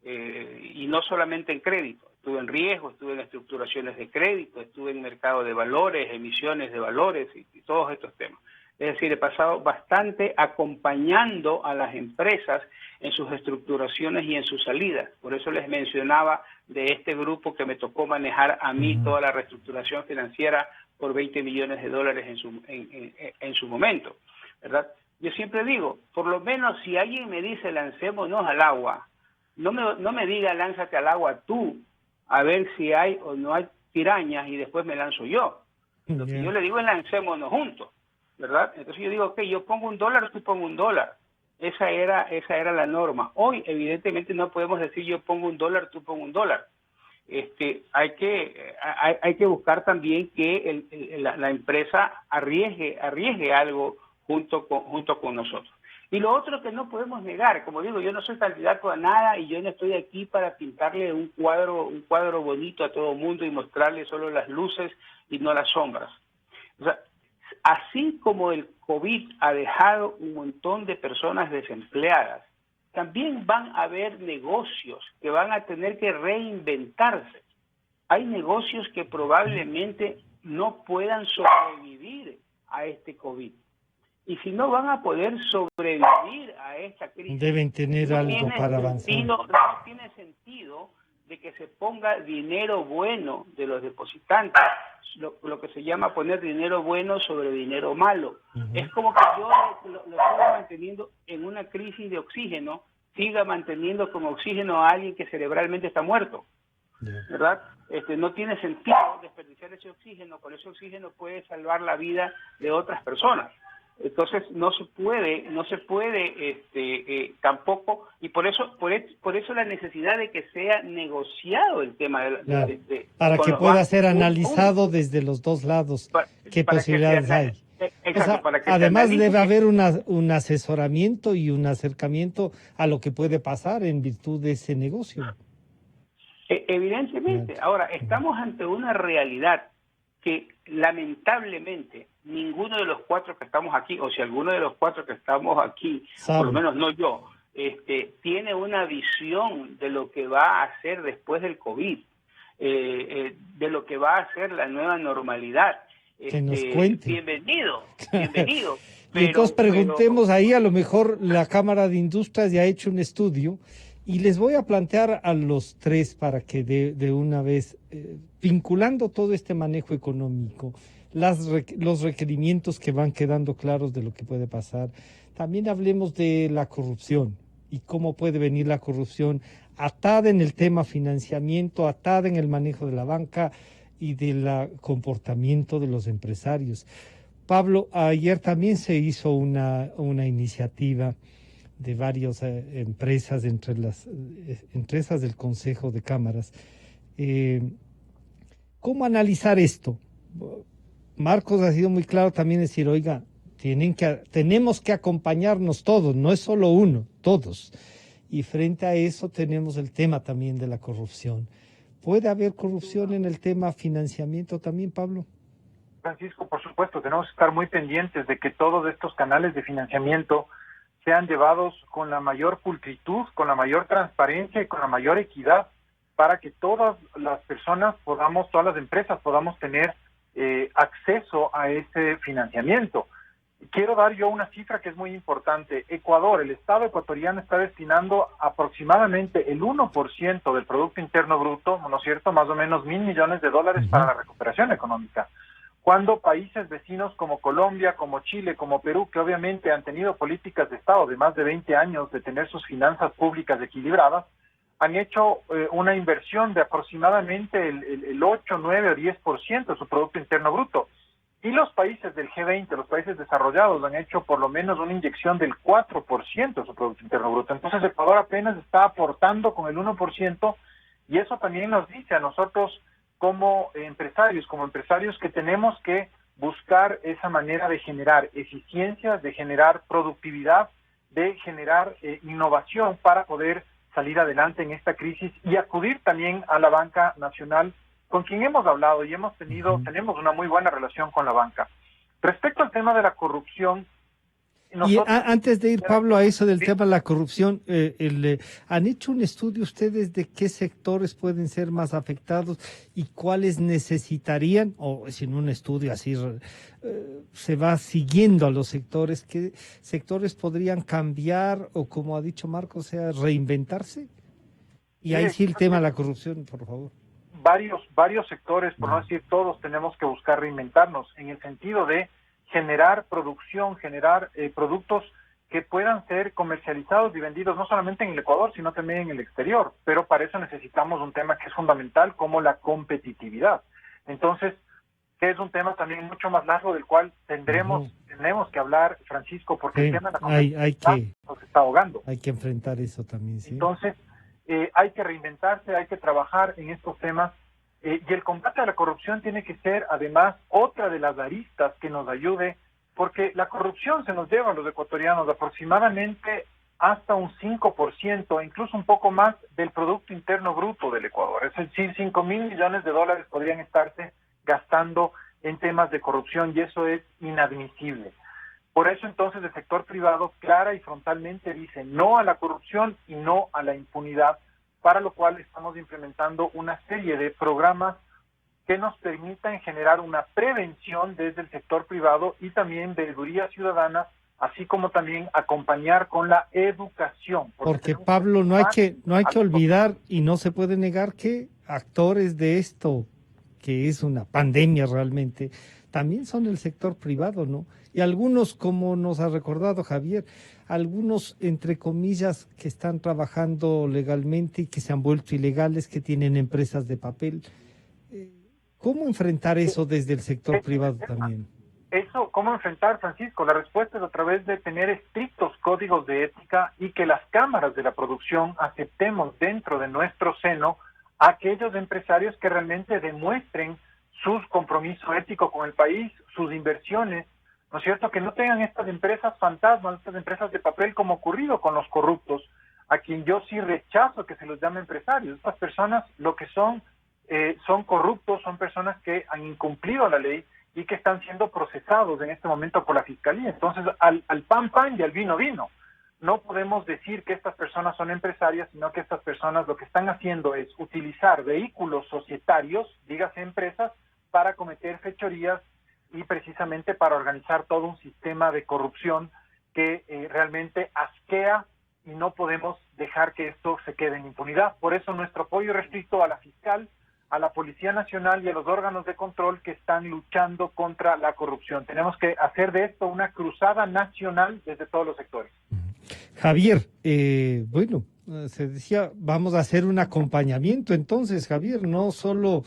y no solamente en crédito. Estuve en riesgo, estuve en estructuraciones de crédito, estuve en mercado de valores, emisiones de valores y todos estos temas. Es decir, he pasado bastante acompañando a las empresas en sus estructuraciones y en sus salidas. Por eso les mencionaba de este grupo que me tocó manejar a mí toda la reestructuración financiera por $20 millones en su momento, ¿verdad? Yo siempre digo, por lo menos si alguien me dice lancémonos al agua, no me diga lánzate al agua tú, a ver si hay o no hay pirañas y después me lanzo yo. Lo que yo le digo es lancémonos juntos, ¿verdad? Entonces yo digo, ok, yo pongo $1, tú pongo $1. Esa era la norma. Hoy, evidentemente, no podemos decir yo pongo $1, tú pongo $1. Hay que buscar también que la empresa arriesgue algo junto con nosotros. Y lo otro que no podemos negar, como digo, yo no soy candidato a nada y yo no estoy aquí para pintarle un cuadro bonito a todo el mundo y mostrarle solo las luces y no las sombras. O sea, así como el COVID ha dejado un montón de personas desempleadas, también van a haber negocios que van a tener que reinventarse. Hay negocios que probablemente no puedan sobrevivir a este COVID. Y si no van a poder sobrevivir a esta crisis, deben tener algo para avanzar. No tiene sentido de que se ponga dinero bueno de los depositantes, lo que se llama poner dinero bueno sobre dinero malo. Es como que yo lo siga manteniendo en una crisis de oxígeno, siga manteniendo como oxígeno a alguien que cerebralmente está muerto, ¿verdad? No tiene sentido desperdiciar ese oxígeno, con ese oxígeno puede salvar la vida de otras personas. Entonces no se puede tampoco, y por eso la necesidad de que sea negociado el tema para que pueda ser analizado desde los dos lados qué posibilidades hay. Exacto, además debe haber un asesoramiento y un acercamiento a lo que puede pasar en virtud de ese negocio. Evidentemente. Ahora, estamos ante una realidad que lamentablemente ninguno de los cuatro que estamos aquí, o si alguno de los cuatro que estamos aquí, por lo menos no yo, tiene una visión de lo que va a hacer después del COVID, de lo que va a ser la nueva normalidad. Que nos cuente. Bienvenido. Y entonces preguntemos ahí, a lo mejor la Cámara de Industrias ya ha hecho un estudio Y les voy a plantear a los tres para que de una vez, vinculando todo este manejo económico, los requerimientos que van quedando claros de lo que puede pasar, también hablemos de la corrupción y cómo puede venir la corrupción atada en el tema financiamiento, atada en el manejo de la banca y del comportamiento de los empresarios. Pablo, ayer también se hizo una iniciativa de varias empresas, entre las empresas del Consejo de Cámaras. ¿Cómo analizar esto? Marcos ha sido muy claro también decir, oiga, tenemos que acompañarnos todos, no es solo uno, todos. Y frente a eso tenemos el tema también de la corrupción. ¿Puede haber corrupción en el tema financiamiento también, Pablo? Francisco, por supuesto, tenemos que estar muy pendientes de que todos estos canales de financiamiento sean llevados con la mayor pulcritud, con la mayor transparencia y con la mayor equidad, para que todas las personas todas las empresas podamos tener acceso a ese financiamiento. Quiero dar yo una cifra que es muy importante. Ecuador, el Estado ecuatoriano está destinando aproximadamente el 1% del Producto Interno Bruto, ¿no es cierto?, más o menos $1.000 millones para la recuperación económica. Cuando países vecinos como Colombia, como Chile, como Perú, que obviamente han tenido políticas de Estado de más de 20 años de tener sus finanzas públicas equilibradas, han hecho una inversión de aproximadamente el 8, 9 o 10% de su Producto Interno Bruto. Y los países del G20, los países desarrollados, han hecho por lo menos una inyección del 4% de su Producto Interno Bruto. Entonces Ecuador apenas está aportando con el 1%, y eso también nos dice a nosotros como empresarios que tenemos que buscar esa manera de generar eficiencia, de generar productividad, de generar innovación para poder salir adelante en esta crisis y acudir también a la banca nacional, con quien hemos hablado y tenemos una muy buena relación con la banca. Respecto al tema de la corrupción, antes de ir, Pablo, a eso del tema de la corrupción, ¿han hecho un estudio ustedes de qué sectores pueden ser más afectados y cuáles necesitarían, o sin un estudio así, se va siguiendo a los sectores, qué sectores podrían cambiar o, como ha dicho Marcos, reinventarse? Y ahí sí el tema de la corrupción, por favor. Varios sectores, por no decir todos, tenemos que buscar reinventarnos en el sentido de generar producción, generar productos que puedan ser comercializados y vendidos no solamente en el Ecuador, sino también en el exterior. Pero para eso necesitamos un tema que es fundamental, como la competitividad. Entonces, que es un tema también mucho más largo, del cual tenemos que hablar, Francisco, porque el tema de la competitividad nos está ahogando. Hay que enfrentar eso también, sí. Entonces, hay que reinventarse, hay que trabajar en estos temas. Y el combate a la corrupción tiene que ser, además, otra de las aristas que nos ayude, porque la corrupción se nos lleva a los ecuatorianos aproximadamente hasta un 5%, incluso un poco más del Producto Interno Bruto del Ecuador. Es decir, $5.000 millones podrían estarse gastando en temas de corrupción, y eso es inadmisible. Por eso, entonces, el sector privado clara y frontalmente dice no a la corrupción y no a la impunidad, para lo cual estamos implementando una serie de programas que nos permitan generar una prevención desde el sector privado y también veeduría ciudadana, así como también acompañar con la educación. Porque Pablo, no hay que olvidar y no se puede negar que actores de esto, que es una pandemia realmente, también son el sector privado, ¿no? Y algunos, como nos ha recordado Javier, algunos, entre comillas, que están trabajando legalmente y que se han vuelto ilegales, que tienen empresas de papel. ¿Cómo enfrentar eso desde el sector privado también? ¿Cómo enfrentar, Francisco? La respuesta es a través de tener estrictos códigos de ética y que las cámaras de la producción aceptemos dentro de nuestro seno a aquellos empresarios que realmente demuestren su compromiso ético con el país, sus inversiones, ¿no es cierto? Que no tengan estas empresas fantasmas, estas empresas de papel, como ocurrido con los corruptos, a quien yo sí rechazo que se los llame empresarios. Estas personas lo que son corruptos, son personas que han incumplido la ley y que están siendo procesados en este momento por la Fiscalía. Entonces, al pan y al vino vino. No podemos decir que estas personas son empresarias, sino que estas personas lo que están haciendo es utilizar vehículos societarios, dígase empresas, para cometer fechorías y precisamente para organizar todo un sistema de corrupción que realmente asquea y no podemos dejar que esto se quede en impunidad. Por eso nuestro apoyo restricto a la fiscal, a la Policía Nacional y a los órganos de control que están luchando contra la corrupción. Tenemos que hacer de esto una cruzada nacional desde todos los sectores. Javier, se decía, vamos a hacer un acompañamiento entonces, Javier, no solo,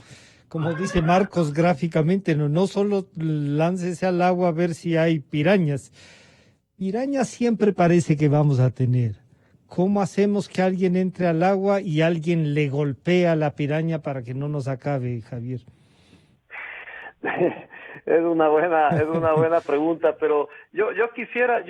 como dice Marcos gráficamente, no solo láncese al agua a ver si hay pirañas. Pirañas siempre parece que vamos a tener. ¿Cómo hacemos que alguien entre al agua y alguien le golpea a la piraña para que no nos acabe, Javier? Es una buena pregunta, pero yo quisiera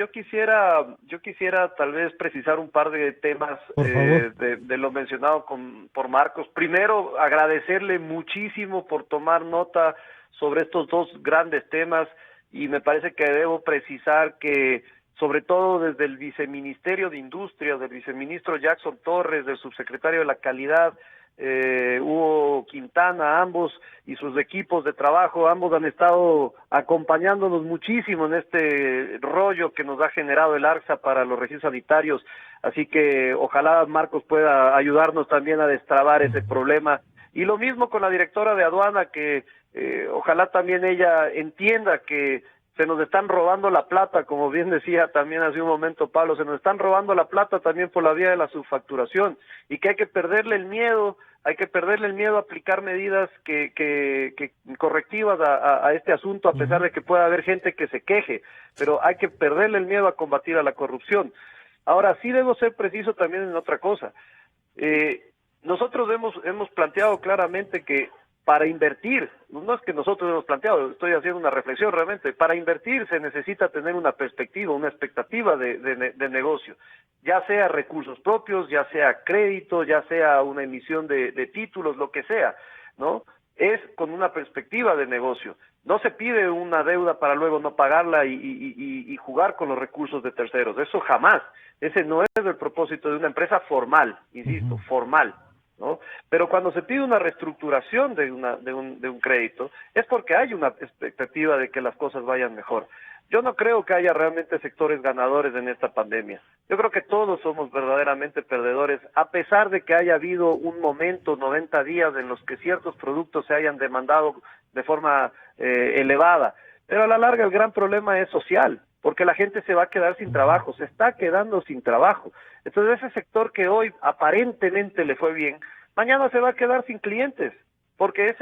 tal vez precisar un par de temas de lo mencionado por Marcos. Primero, agradecerle muchísimo por tomar nota sobre estos dos grandes temas, y me parece que debo precisar que sobre todo desde el Viceministerio de Industria, del viceministro Jackson Torres, del subsecretario de la Calidad, Hugo Quintana, ambos y sus equipos de trabajo, ambos han estado acompañándonos muchísimo en este rollo que nos ha generado el ARCSA para los registros sanitarios, así que ojalá Marcos pueda ayudarnos también a destrabar ese problema. Y lo mismo con la directora de aduana, que ojalá también ella entienda que se nos están robando la plata, como bien decía también hace un momento Pablo, se nos están robando la plata también por la vía de la subfacturación, y que hay que perderle el miedo a aplicar medidas que correctivas a este asunto, a pesar de que pueda haber gente que se queje, pero hay que perderle el miedo a combatir a la corrupción. Ahora, sí debo ser preciso también en otra cosa. Nosotros hemos planteado claramente que para invertir, no es que nosotros hemos planteado, estoy haciendo una reflexión realmente, para invertir se necesita tener una perspectiva, una expectativa de negocio, ya sea recursos propios, ya sea crédito, ya sea una emisión de títulos, lo que sea, ¿no? Es con una perspectiva de negocio. No se pide una deuda para luego no pagarla y jugar con los recursos de terceros, eso jamás. Ese no es el propósito de una empresa formal, insisto, formal, ¿no? Pero cuando se pide una reestructuración de un crédito, es porque hay una expectativa de que las cosas vayan mejor. Yo no creo que haya realmente sectores ganadores en esta pandemia. Yo creo que todos somos verdaderamente perdedores, a pesar de que haya habido un momento, 90 días, en los que ciertos productos se hayan demandado de forma elevada. Pero a la larga el gran problema es social, porque la gente se va a quedar sin trabajo, se está quedando sin trabajo. Entonces ese sector que hoy aparentemente le fue bien, mañana se va a quedar sin clientes, porque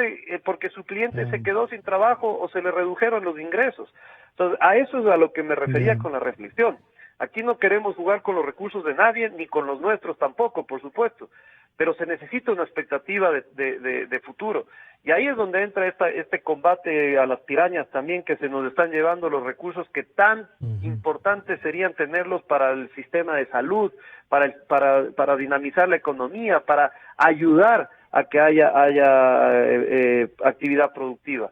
su cliente se quedó sin trabajo o se le redujeron los ingresos. Entonces a eso es a lo que me refería con la reflexión. Aquí no queremos jugar con los recursos de nadie, ni con los nuestros tampoco, por supuesto, pero se necesita una expectativa de futuro. Y ahí es donde entra este combate a las pirañas también, que se nos están llevando los recursos que tan importantes serían tenerlos para el sistema de salud, para dinamizar la economía, para ayudar a que haya actividad productiva.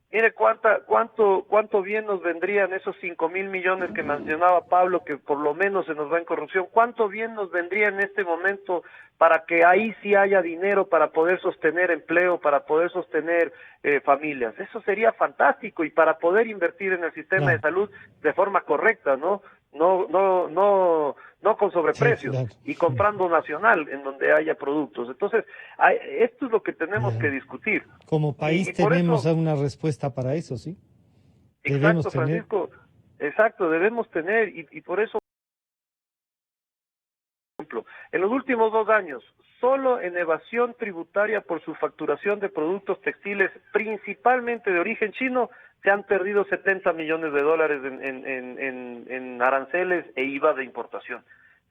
Mire cuánto bien nos vendrían esos 5,000 millones que mencionaba Pablo, que por lo menos se nos va en corrupción. Cuánto bien nos vendría en este momento para que ahí sí haya dinero para poder sostener empleo, para poder sostener familias. Eso sería fantástico, y para poder invertir en el sistema de salud de forma correcta, ¿no? No con sobreprecios, y comprando nacional en donde haya productos. Entonces, esto es lo que tenemos que discutir. Como país tenemos una respuesta para eso, ¿sí? Exacto, Francisco, exacto, debemos tener, y por eso, por ejemplo, en los últimos 2 años, solo en evasión tributaria por su facturación de productos textiles, principalmente de origen chino, se han perdido 70 millones de dólares en aranceles e IVA de importación.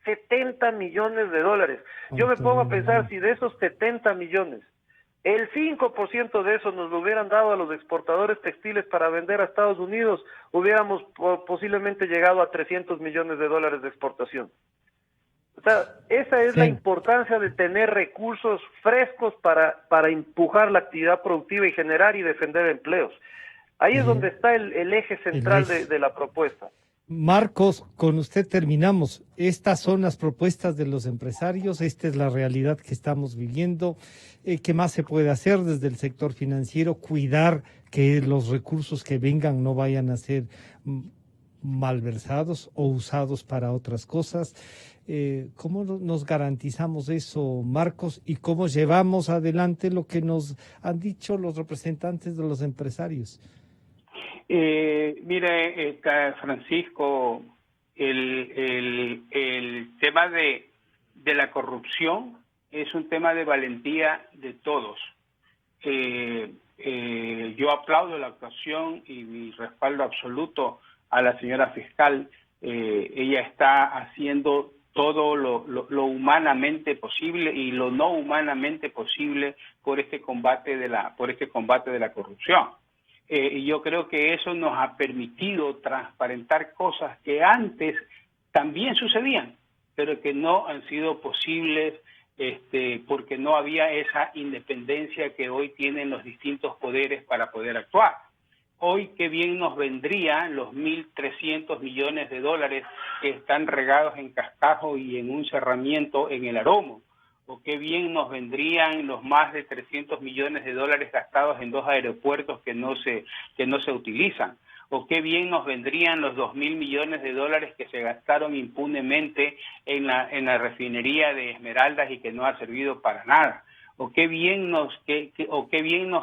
70 millones de dólares. Yo me pongo a pensar, si de esos 70 millones, el 5% de eso nos lo hubieran dado a los exportadores textiles para vender a Estados Unidos, hubiéramos posiblemente llegado a 300 millones de dólares de exportación. O sea, esa es la importancia de tener recursos frescos para empujar la actividad productiva y generar y defender empleos. Ahí es donde está el eje central de la propuesta. Marcos, con usted terminamos. Estas son las propuestas de los empresarios, esta es la realidad que estamos viviendo. ¿Qué más se puede hacer desde el sector financiero? Cuidar que los recursos que vengan no vayan a ser malversados o usados para otras cosas. ¿Cómo nos garantizamos eso, Marcos? ¿Y cómo llevamos adelante lo que nos han dicho los representantes de los empresarios? Mire, Francisco, el tema de la corrupción es un tema de valentía de todos. Yo aplaudo la actuación y mi respaldo absoluto a la señora fiscal. Ella está haciendo todo lo humanamente posible y lo no humanamente posible por este combate de la corrupción. Y yo creo que eso nos ha permitido transparentar cosas que antes también sucedían, pero que no han sido posibles porque no había esa independencia que hoy tienen los distintos poderes para poder actuar. Hoy qué bien nos vendrían los 1.300 millones de dólares que están regados en Cascajo y en un cerramiento en el Aromo, o qué bien nos vendrían los más de 300 millones de dólares gastados en 2 aeropuertos que no se utilizan, o qué bien nos vendrían los 2.000 millones de dólares que se gastaron impunemente en la refinería de Esmeraldas y que no ha servido para nada. O qué bien nos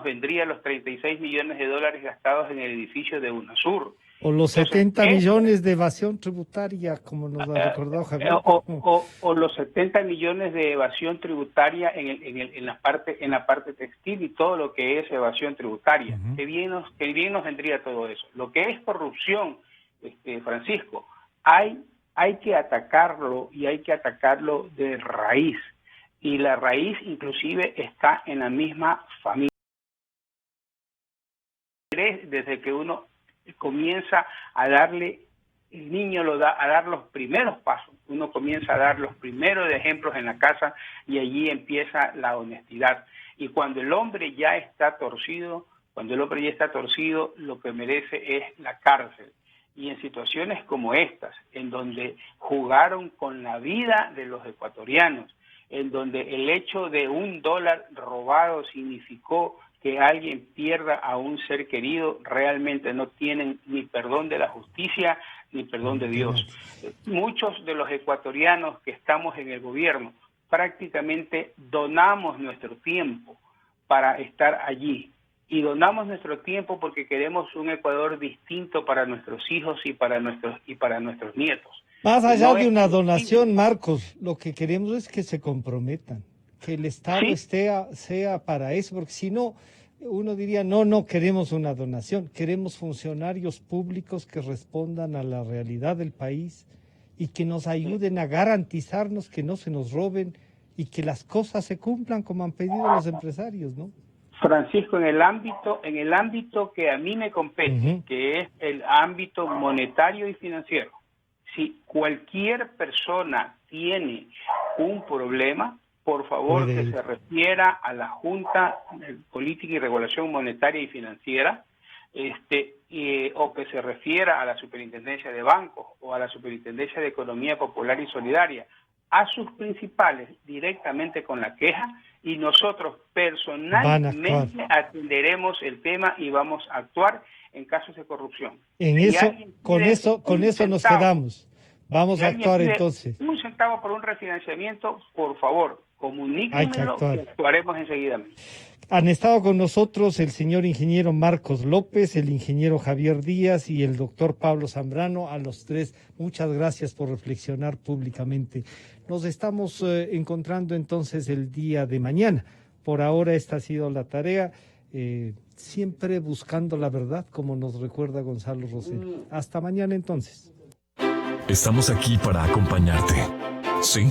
vendrían los 36 millones de dólares gastados en el edificio de UNASUR. O los 70 millones de evasión tributaria, como nos ha recordado Javier. O los 70 millones de evasión tributaria en la parte textil y todo lo que es evasión tributaria. Uh-huh. Qué bien nos vendría todo eso. Lo que es corrupción, Francisco, hay que atacarlo y hay que atacarlo de raíz. Y la raíz inclusive está en la misma familia. Desde que uno comienza a darle, el niño a dar los primeros pasos, uno comienza a dar los primeros ejemplos en la casa y allí empieza la honestidad. Y cuando el hombre ya está torcido, lo que merece es la cárcel. Y en situaciones como estas, en donde jugaron con la vida de los ecuatorianos, en donde el hecho de $1 robado significó que alguien pierda a un ser querido, realmente no tienen ni perdón de la justicia ni perdón de Dios. Muchos de los ecuatorianos que estamos en el gobierno prácticamente donamos nuestro tiempo para estar allí. Y donamos nuestro tiempo porque queremos un Ecuador distinto para nuestros hijos y para nuestros nietos. Más allá de una donación, Marcos, lo que queremos es que se comprometan, que el Estado sea para eso, porque si no, uno diría, no queremos una donación, queremos funcionarios públicos que respondan a la realidad del país y que nos ayuden a garantizarnos que no se nos roben y que las cosas se cumplan como han pedido los empresarios, ¿no? Francisco, en el ámbito que a mí me compete, que es el ámbito monetario y financiero, si cualquier persona tiene un problema, por favor que se refiera a la Junta de Política y Regulación Monetaria y Financiera, o que se refiera a la Superintendencia de Bancos o a la Superintendencia de Economía Popular y Solidaria, a sus principales directamente con la queja, y nosotros personalmente atenderemos el tema y vamos a actuar en casos de corrupción. Con eso nos quedamos. Vamos a actuar entonces. Un centavo por un refinanciamiento, por favor, comuníquenmelo y actuaremos enseguida. Han estado con nosotros el señor ingeniero Marcos López, el ingeniero Javier Díaz y el doctor Pablo Zambrano. A los tres, muchas gracias por reflexionar públicamente. Nos estamos encontrando entonces el día de mañana. Por ahora esta ha sido la tarea, siempre buscando la verdad, como nos recuerda Gonzalo Rosero. Hasta mañana entonces. Estamos aquí para acompañarte. ¿Sí?